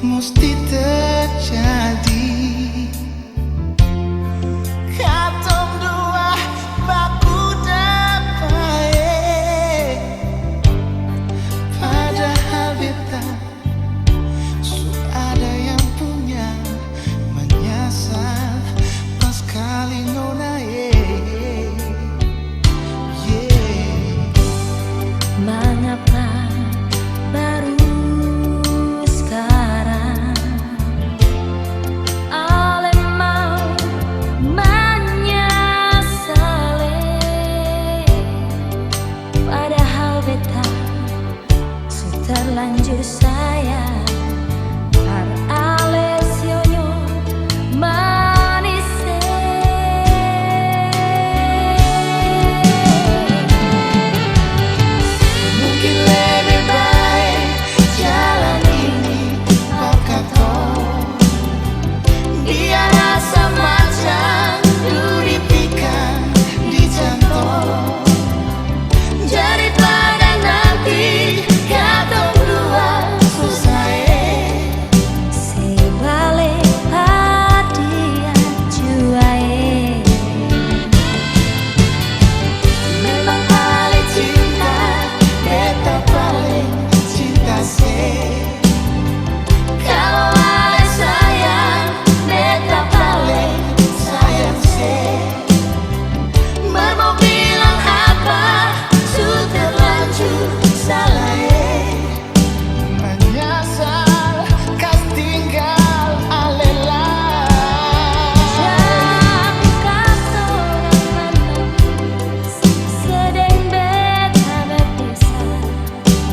mesti terjadi. Katong dua baku dapat, padahal beta su ada yang punya. Menyesal pas kali nona Mengapa baru sekarang Ale mau menyesali, padahal beta sudah terlanjur sayang. Par ale sionyo manis. Mungkin lebih baik jalan ini berkatong. Dia rasa macam duri pikan di jantung. Daripada nanti katong dua susah. Sebalik hadiah juai, Memang paling cinta, beta paling cinta sih. Kalau ale sayang, beta paling sayang sih. Mau bilang apa, sudah terlanjur salah. Menyesal kas tinggal ale lah. jam katorang menangis, sedang beta berpisah.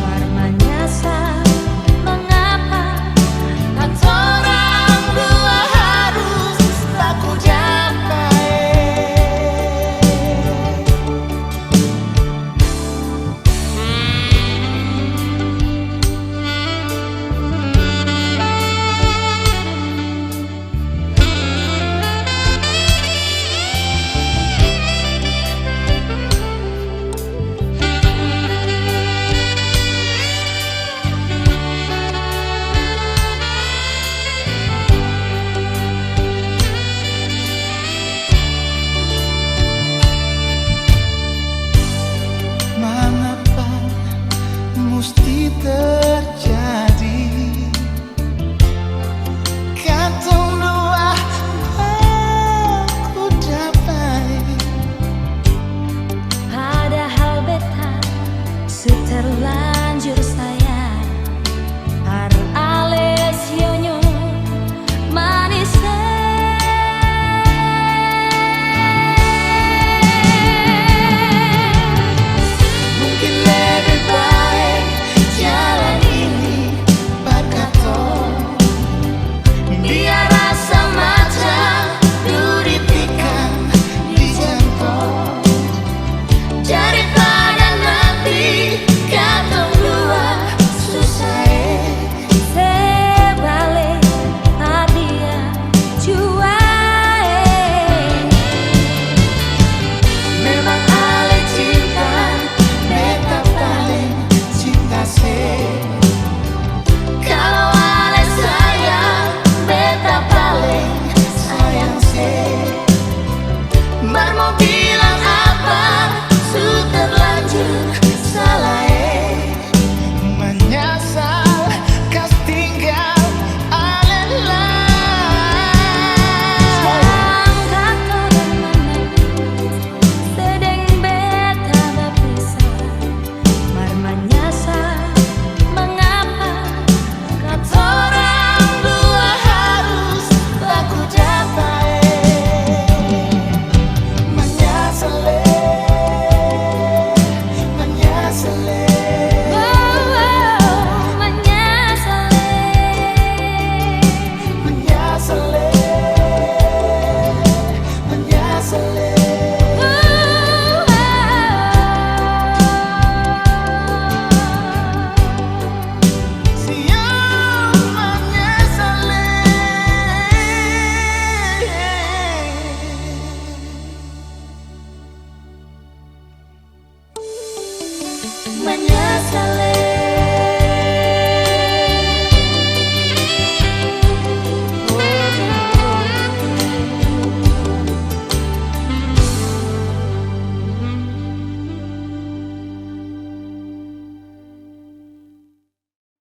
War menyesal, mengapa Katorang dua harus baku dapat. Mengapa mesti terjadi?